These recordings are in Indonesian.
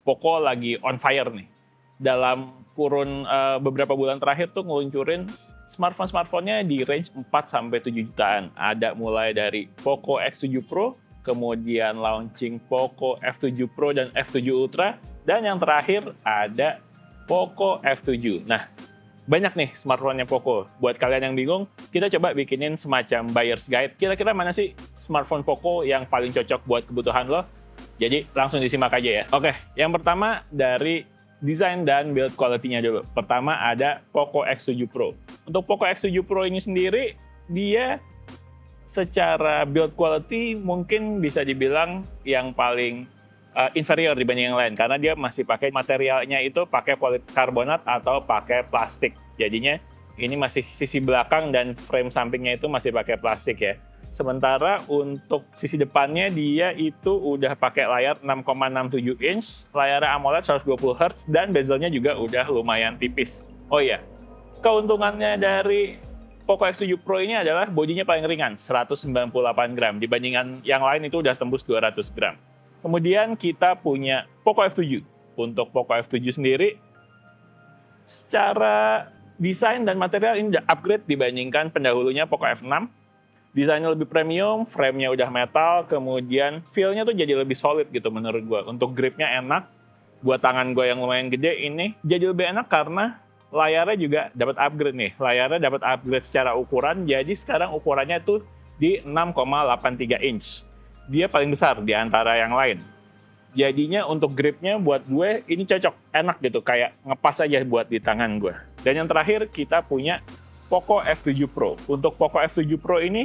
Poco lagi on fire nih. Dalam kurun beberapa bulan terakhir tuh ngeluncurin smartphone-smartphone-nya di range 4-7 jutaan. Ada mulai dari Poco X7 Pro, kemudian launching Poco F7 Pro dan F7 Ultra, dan yang terakhir ada Poco F7. Nah, banyak nih smartphone-nya Poco. Buat kalian yang bingung, kita coba bikinin semacam buyer's guide. Kira-kira mana sih smartphone Poco yang paling cocok buat kebutuhan lo? Jadi langsung disimak aja ya. Oke, yang pertama dari desain dan build quality-nya dulu. Pertama ada Poco X7 Pro. Untuk Poco X7 Pro ini sendiri, dia secara build quality mungkin bisa dibilang yang paling inferior dibanding yang lain. Karena dia masih pakai materialnya itu pakai polikarbonat atau pakai plastik. Jadinya ini masih sisi belakang dan frame sampingnya itu masih pakai plastik ya. Sementara untuk sisi depannya dia itu udah pakai layar 6,67 inch, layar AMOLED 120 Hz, dan bezelnya juga udah lumayan tipis. Oh iya, keuntungannya dari Poco X7 Pro ini adalah bodinya paling ringan, 198 gram. Dibandingkan yang lain itu udah tembus 200 gram. Kemudian kita punya Poco F7. Untuk Poco F7 sendiri, secara desain dan material ini udah upgrade dibandingkan pendahulunya Poco F6. Desainnya lebih premium, frame-nya udah metal, kemudian feel-nya tuh jadi lebih solid gitu menurut gue. Untuk grip-nya enak, buat tangan gue yang lumayan gede ini jadi lebih enak karena layarnya juga dapat upgrade nih. Layarnya dapat upgrade secara ukuran, jadi sekarang ukurannya tuh di 6,83 inch. Dia paling besar di antara yang lain. Jadinya untuk grip-nya buat gue ini cocok, enak gitu, kayak ngepas aja buat di tangan gue. Dan yang terakhir kita punya Poco F7 Pro. Untuk Poco F7 Pro ini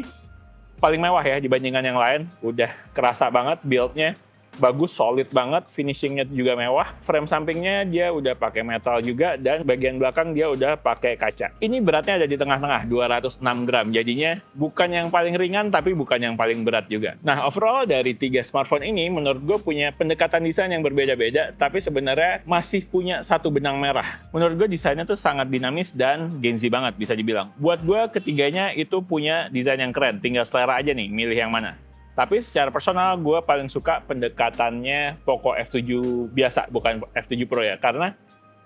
paling mewah ya dibandingkan yang lain. Udah kerasa banget build-nya. Bagus, solid banget, finishingnya juga mewah. Frame sampingnya dia udah pakai metal juga, dan bagian belakang dia udah pakai kaca. Ini beratnya ada di tengah-tengah, 206 gram. Jadinya bukan yang paling ringan, tapi bukan yang paling berat juga. Nah, overall dari 3 smartphone ini, menurut gue punya pendekatan desain yang berbeda-beda, tapi sebenarnya masih punya satu benang merah. Menurut gue desainnya tuh sangat dinamis dan Gen Z banget bisa dibilang. Buat gue ketiganya itu punya desain yang keren, tinggal selera aja nih, milih yang mana. Tapi secara personal, gue paling suka pendekatannya Poco F7 biasa, bukan F7 Pro ya. Karena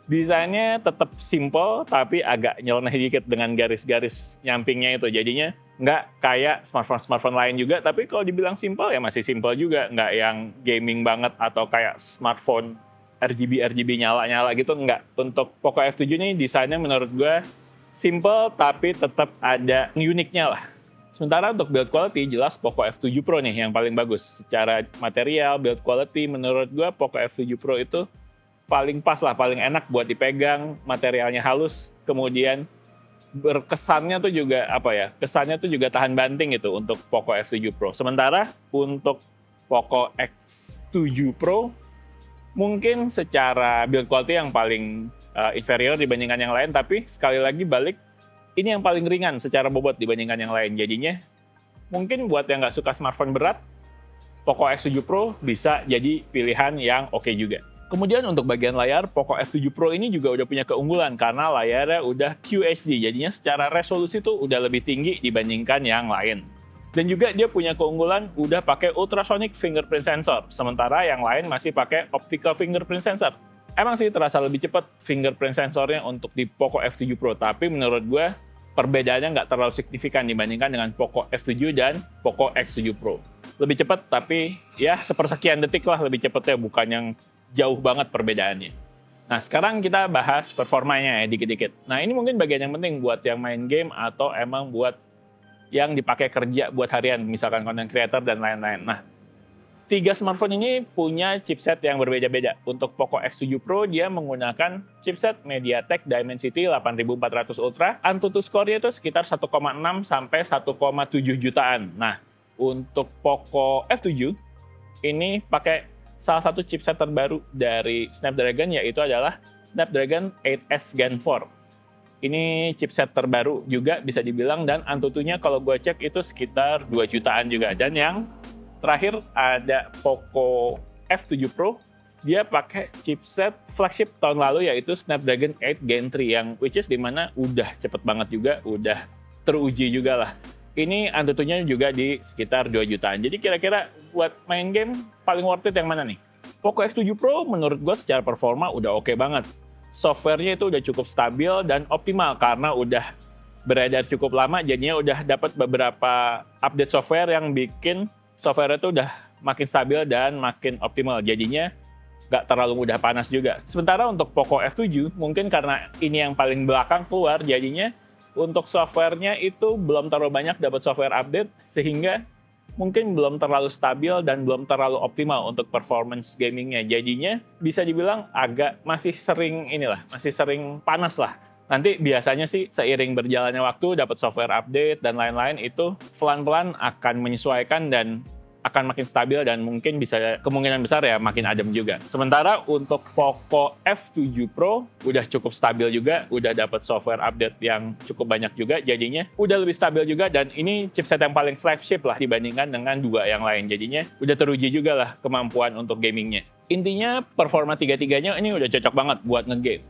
desainnya tetap simple, tapi agak nyeleneh dikit dengan garis-garis nyampingnya itu. Jadinya nggak kayak smartphone-smartphone lain juga, tapi kalau dibilang simple ya masih simple juga. Nggak yang gaming banget atau kayak smartphone RGB nyala-nyala gitu, nggak. Untuk Poco F7 ini desainnya menurut gue simple, tapi tetap ada uniknya lah. Sementara untuk build quality, jelas Poco F7 Pro nih yang paling bagus. Secara material, build quality, menurut gue Poco F7 Pro itu paling pas lah, paling enak buat dipegang, materialnya halus, kemudian berkesannya tuh juga, kesannya tuh juga tahan banting gitu untuk Poco F7 Pro. Sementara untuk Poco X7 Pro, mungkin secara build quality yang paling inferior dibandingkan yang lain, tapi sekali lagi balik, ini yang paling ringan secara bobot dibandingkan yang lain. Jadinya, mungkin buat yang nggak suka smartphone berat, Poco X7 Pro bisa jadi pilihan yang oke juga. Kemudian untuk bagian layar, Poco F7 Pro ini juga udah punya keunggulan karena layarnya udah QHD. Jadinya secara resolusi tuh udah lebih tinggi dibandingkan yang lain. Dan juga dia punya keunggulan udah pakai ultrasonic fingerprint sensor. Sementara yang lain masih pakai optical fingerprint sensor. Emang sih terasa lebih cepat fingerprint sensornya untuk di Poco F7 Pro, tapi menurut gue perbedaannya nggak terlalu signifikan dibandingkan dengan Poco F7 dan Poco X7 Pro. Lebih cepat, tapi ya sepersekian detik lah lebih cepatnya, bukan yang jauh banget perbedaannya. Nah, sekarang kita bahas performanya ya dikit-dikit. Nah, ini mungkin bagian yang penting buat yang main game atau emang buat yang dipakai kerja buat harian, misalkan content creator dan lain-lain. Nah, 3 smartphone ini punya chipset yang berbeda-beda. Untuk Poco X7 Pro, dia menggunakan chipset MediaTek Dimensity 8400 Ultra. Antutu score-nya itu sekitar 1,6 sampai 1,7 jutaan. Nah, untuk Poco F7, ini pakai salah satu chipset terbaru dari Snapdragon, yaitu adalah Snapdragon 8S Gen 4. Ini chipset terbaru juga bisa dibilang, dan Antutunya kalau gue cek itu sekitar 2 jutaan juga. Dan yang terakhir ada Poco F7 Pro, dia pakai chipset flagship tahun lalu yaitu Snapdragon 8 Gen 3 yang which is dimana udah cepet banget juga, udah teruji juga lah. Ini Antutunya juga di sekitar 2 jutaan. Jadi kira-kira buat main game paling worth it yang mana nih? Poco F7 Pro menurut gue secara performa udah oke banget. Softwarenya itu udah cukup stabil dan optimal karena udah beredar cukup lama, jadinya udah dapat beberapa update software yang bikin software itu udah makin stabil dan makin optimal. Jadinya nggak terlalu mudah panas juga. Sementara untuk Poco F7, mungkin karena ini yang paling belakang keluar, jadinya untuk softwarenya itu belum terlalu banyak dapat software update, sehingga mungkin belum terlalu stabil dan belum terlalu optimal untuk performance gamingnya. Jadinya bisa dibilang masih sering panas lah. Nanti biasanya sih seiring berjalannya waktu dapat software update dan lain-lain itu pelan-pelan akan menyesuaikan dan akan makin stabil dan mungkin bisa kemungkinan besar ya makin adem juga. Sementara untuk Poco F7 Pro udah cukup stabil juga, udah dapat software update yang cukup banyak juga, jadinya udah lebih stabil juga dan ini chipset yang paling flagship lah dibandingkan dengan dua yang lain. Jadinya udah teruji juga lah kemampuan untuk gamingnya. Intinya performa tiga-tiganya ini udah cocok banget buat ngegame.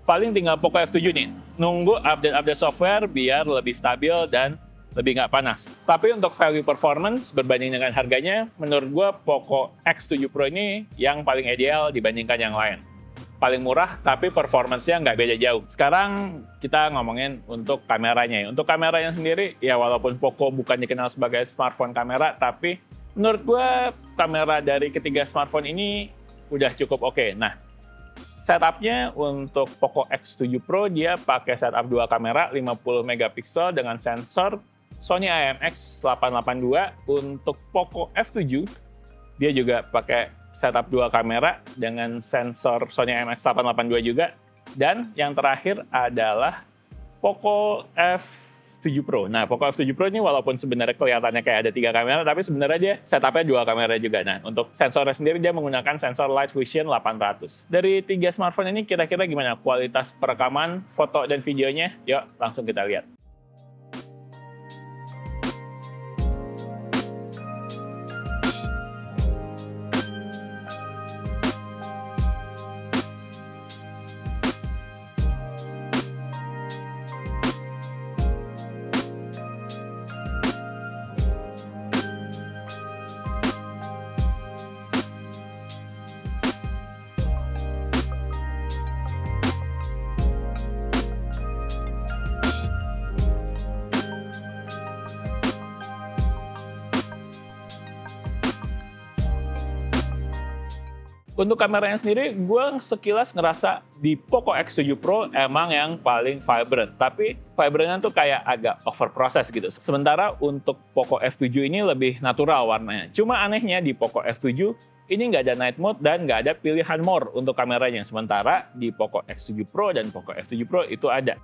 Paling tinggal Poco F7 nih, nunggu update-update software biar lebih stabil dan lebih nggak panas. Tapi untuk value performance berbanding dengan harganya, menurut gue Poco X7 Pro ini yang paling ideal dibandingkan yang lain. Paling murah, tapi performance-nya nggak beda jauh. Sekarang kita ngomongin untuk kameranya. Untuk kameranya sendiri, ya walaupun Poco bukan dikenal sebagai smartphone kamera, tapi menurut gue kamera dari ketiga smartphone ini udah cukup oke. Nah, setupnya untuk Poco X7 Pro dia pakai setup 2 kamera 50 megapiksel dengan sensor Sony IMX882. Untuk Poco F7 dia juga pakai setup 2 kamera dengan sensor Sony IMX882 juga. Dan yang terakhir adalah Poco F7 Pro. Nah, Poco F7 Pro ini walaupun sebenarnya kelihatannya kayak ada 3 kamera, tapi sebenarnya dia setupnya 2 kamera juga. Nah, untuk sensornya sendiri dia menggunakan sensor Light Vision 800. Dari 3 smartphone ini kira-kira gimana kualitas perekaman, foto, dan videonya? Yuk, langsung kita lihat. Untuk kameranya sendiri, gue sekilas ngerasa di Poco X7 Pro emang yang paling vibrant. Tapi vibrantnya tuh kayak agak overprocess gitu. Sementara untuk Poco F7 ini lebih natural warnanya. Cuma anehnya di Poco F7 ini nggak ada night mode dan nggak ada pilihan more untuk kameranya. Sementara di Poco X7 Pro dan Poco F7 Pro itu ada.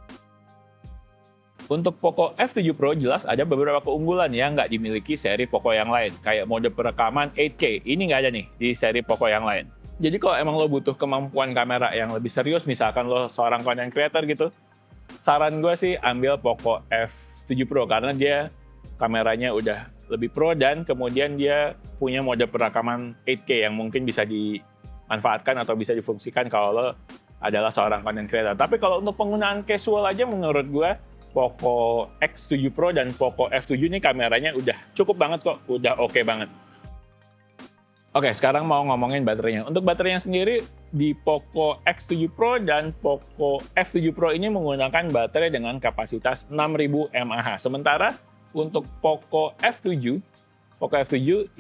Untuk Poco F7 Pro jelas ada beberapa keunggulan yang nggak dimiliki seri Poco yang lain. Kayak mode perekaman 8K, ini nggak ada nih di seri Poco yang lain. Jadi kalau emang lo butuh kemampuan kamera yang lebih serius, misalkan lo seorang content creator gitu, saran gue sih ambil Poco F7 Pro karena dia kameranya udah lebih pro dan kemudian dia punya mode perekaman 8K yang mungkin bisa dimanfaatkan atau bisa difungsikan kalau lo adalah seorang content creator. Tapi kalau untuk penggunaan casual aja menurut gue, Poco X7 Pro dan Poco F7 ini kameranya udah cukup banget kok, udah oke banget. Oke, sekarang mau ngomongin baterainya. Untuk baterainya sendiri, di Poco X7 Pro dan Poco F7 Pro ini menggunakan baterai dengan kapasitas 6000 mAh. Sementara untuk Poco F7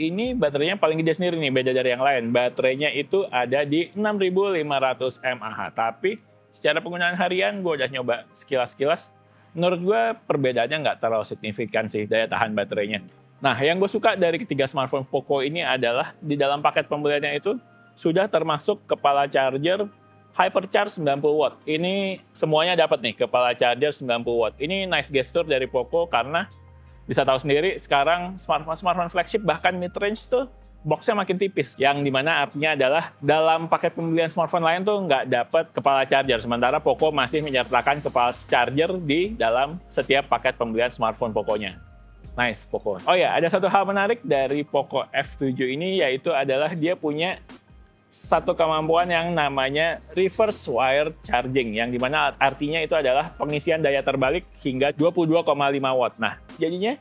ini baterainya paling gede sendiri nih, beda dari yang lain. Baterainya itu ada di 6500 mAh. Tapi secara penggunaan harian, gue udah nyoba sekilas-sekilas. Menurut gue perbedaannya nggak terlalu signifikan sih daya tahan baterainya. Nah, yang gue suka dari ketiga smartphone Poco ini adalah di dalam paket pembeliannya itu sudah termasuk kepala charger Hypercharge 90 watt. Ini semuanya dapat nih, kepala charger 90 watt. Ini nice gesture dari Poco karena bisa tahu sendiri sekarang smartphone flagship bahkan mid-range tuh boxnya makin tipis. Yang dimana artinya adalah dalam paket pembelian smartphone lain tuh nggak dapat kepala charger. Sementara Poco masih menyertakan kepala charger di dalam setiap paket pembelian smartphone Poco-nya. Nice, Poco. Oh ya, ada satu hal menarik dari Poco F7 ini, yaitu adalah dia punya satu kemampuan yang namanya reverse wire charging, yang dimana artinya itu adalah pengisian daya terbalik hingga 22,5 watt. Nah, jadinya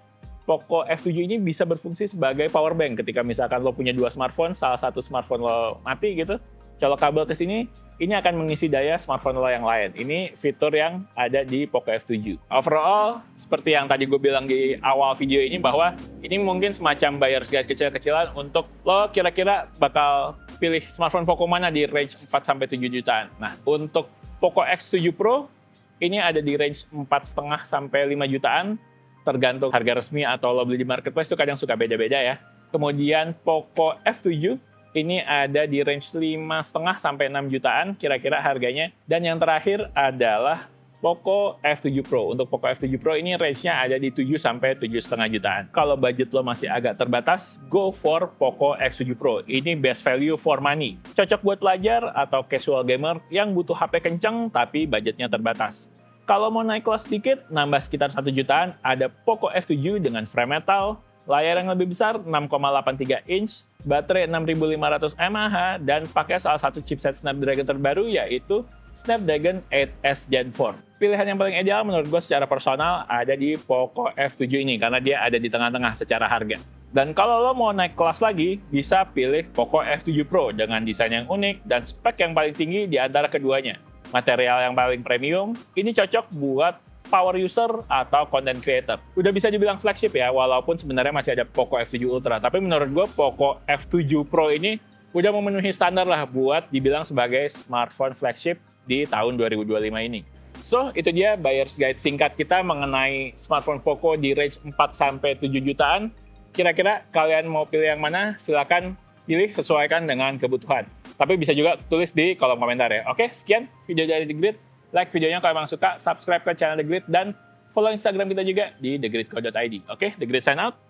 Poco F7 ini bisa berfungsi sebagai power bank ketika misalkan lo punya dua smartphone, salah satu smartphone lo mati gitu, colok kabel ke sini, ini akan mengisi daya smartphone lo yang lain. Ini fitur yang ada di Poco F7. Overall, seperti yang tadi gue bilang di awal video ini, bahwa ini mungkin semacam buyer's guide kecil-kecilan untuk lo kira-kira bakal pilih smartphone Poco mana di range 4-7 jutaan. Nah, untuk Poco X7 Pro, ini ada di range 4,5 sampai 5 jutaan, tergantung harga resmi atau lo beli di marketplace, itu kadang suka beda-beda ya. Kemudian Poco F7, ini ada di range 5,5 sampai 6 jutaan kira-kira harganya. Dan yang terakhir adalah Poco F7 Pro. Untuk Poco F7 Pro ini range-nya ada di 7 sampai 7,5 jutaan. Kalau budget lo masih agak terbatas, go for Poco X7 Pro. Ini best value for money. Cocok buat pelajar atau casual gamer yang butuh HP kenceng tapi budgetnya terbatas. Kalau mau naik kelas sedikit, nambah sekitar 1 jutaan, ada Poco F7 dengan frame metal, layar yang lebih besar 6,83 inch, baterai 6500 mAh, dan pakai salah satu chipset Snapdragon terbaru yaitu Snapdragon 8S Gen 4. Pilihan yang paling ideal menurut gue secara personal ada di Poco F7 ini karena dia ada di tengah-tengah secara harga. Dan kalau lo mau naik kelas lagi, bisa pilih Poco F7 Pro dengan desain yang unik dan spek yang paling tinggi di antara keduanya. Material yang paling premium, ini cocok buat power user atau content creator. Udah bisa dibilang flagship ya, walaupun sebenarnya masih ada Poco F7 Ultra. Tapi menurut gue Poco F7 Pro ini udah memenuhi standar lah buat dibilang sebagai smartphone flagship di tahun 2025 ini. So, itu dia buyer's guide singkat kita mengenai smartphone Poco di range 4-7 jutaan. Kira-kira kalian mau pilih yang mana? Silakan pilih, sesuaikan dengan kebutuhan. Tapi bisa juga tulis di kolom komentar ya. Oke, sekian video dari The Grid. Like videonya kalau memang suka, subscribe ke channel The Grid, dan follow Instagram kita juga di thegridco.id. Oke, The Grid sign out.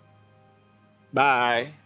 Bye.